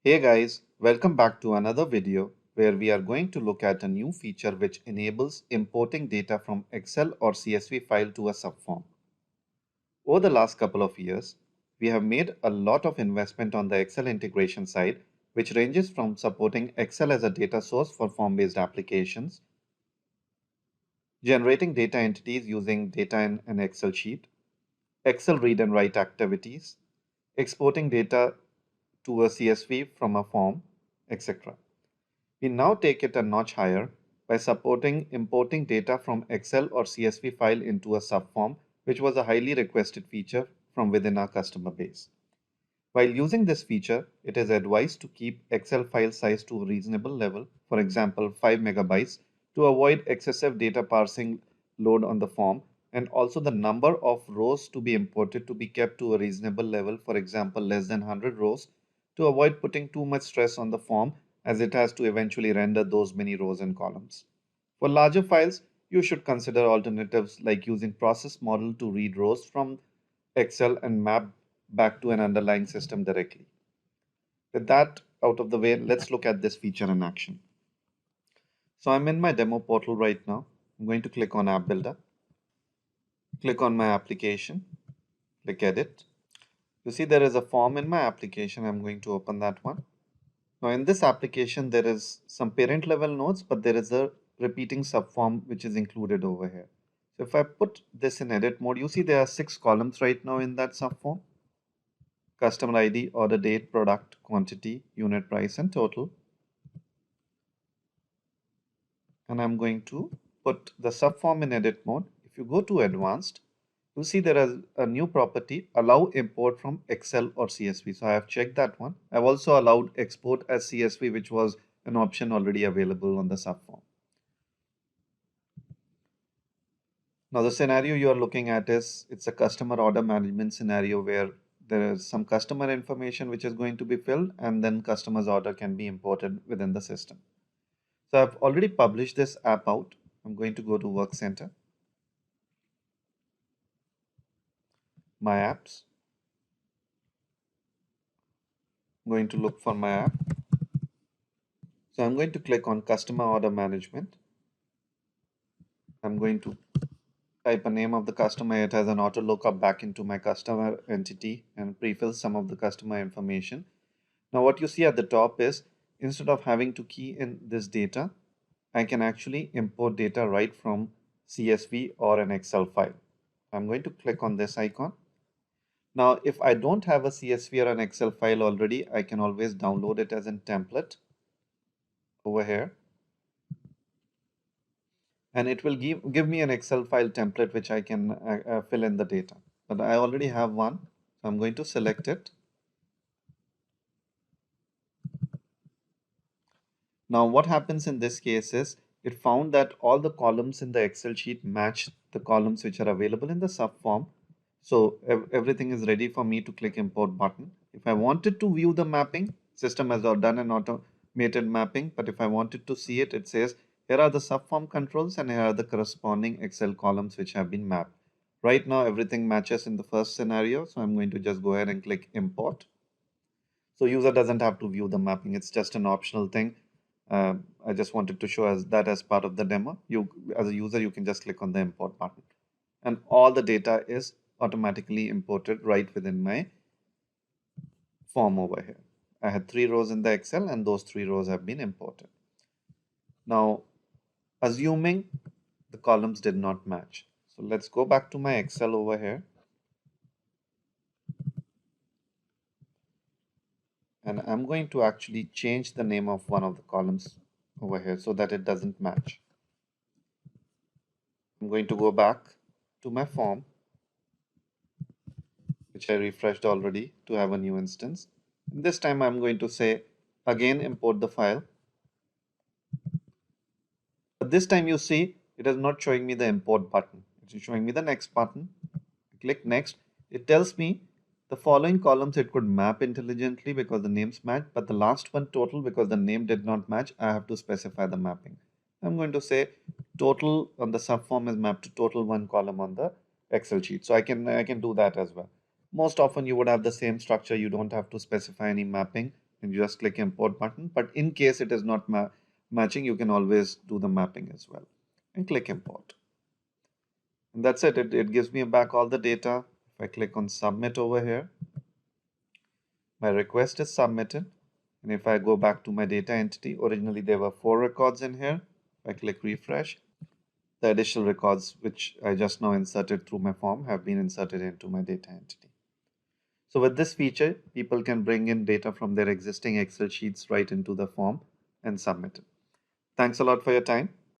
Hey guys, welcome back to another video where we are going to look at a new feature which enables importing data from Excel or CSV file to a subform. Over the last couple of years, we have made a lot of investment on the Excel integration side, which ranges from supporting Excel as a data source for form-based applications, generating data entities using data in an Excel sheet, Excel read and write activities, exporting data to a CSV from a form, etc. We now take it a notch higher by supporting importing data from Excel or CSV file into a subform, which was a highly requested feature from within our customer base. While using this feature, it is advised to keep Excel file size to a reasonable level, for example 5 megabytes, to avoid excessive data parsing load on the form, and also the number of rows to be imported to be kept to a reasonable level, for example less than 100 rows, to avoid putting too much stress on the form as it has to eventually render those many rows and columns. For larger files, you should consider alternatives like using process model to read rows from Excel and map back to an underlying system directly. With that out of the way, let's look at this feature in action. So I'm in my demo portal right now. I'm going to click on App Builder, click on my application, click Edit. You see there is a form in my application. I'm going to open that one. Now in this application, there is some parent level nodes, but there is a repeating subform which is included over here. So if I put this in edit mode, you see there are 6 columns right now in that subform: customer ID, order date, product, quantity, unit price, and total. And I'm going to put the subform in edit mode. If you go to advanced, you see there is a new property, allow import from Excel or CSV. So I have checked that one. I've also allowed export as CSV, which was an option already available on the subform. Now the scenario you are looking at is it's a customer order management scenario where there is some customer information which is going to be filled, and then customer's order can be imported within the system. So I've already published this app out. I'm going to go to Work Center, My Apps. I'm going to look for my app. So I'm going to click on Customer Order Management. I'm going to type a name of the customer. It has an auto lookup back into my customer entity and pre-fill some of the customer information. Now what you see at the top is, instead of having to key in this data, I can actually import data right from CSV or an Excel file. I'm going to click on this icon. Now, if I don't have a CSV or an Excel file already, I can always download it as a template over here. And it will give me an Excel file template which I can fill in the data. But I already have one, so I'm going to select it. Now what happens in this case is it found that all the columns in the Excel sheet match the columns which are available in the subform. So everything is ready for me to click import button. If I wanted to view the mapping, system has done an automated mapping, but if I wanted to see it, it says here are the subform controls and here are the corresponding Excel columns which have been mapped. Right now everything matches in the first scenario, so I'm going to just go ahead and click import. So user doesn't have to view the mapping, it's just an optional thing. I just wanted to show us that as part of the demo. You, as a user, you can just click on the import button and all the data is automatically imported right within my form over here. I had 3 rows in the Excel and those 3 rows have been imported. Now, assuming the columns did not match. So let's go back to my Excel over here. And I'm going to actually change the name of one of the columns over here so that it doesn't match. I'm going to go back to my form, which I refreshed already to have a new instance. And this time I'm going to say again import the file. But this time you see it is not showing me the import button. It is showing me the next button. Click next. It tells me the following columns it could map intelligently because the names match, but the last one total, because the name did not match, I have to specify the mapping. I'm going to say total on the subform is mapped to total one column on the Excel sheet. So I can do that as well. Most often you would have the same structure. You don't have to specify any mapping and you just click import button. But in case it is not matching, you can always do the mapping as well and click import. And that's it. It gives me back all the data. If I click on submit over here, my request is submitted. And if I go back to my data entity, originally there were 4 records in here. If I click refresh, the additional records which I just now inserted through my form have been inserted into my data entity. So with this feature, people can bring in data from their existing Excel sheets right into the form and submit it. Thanks a lot for your time.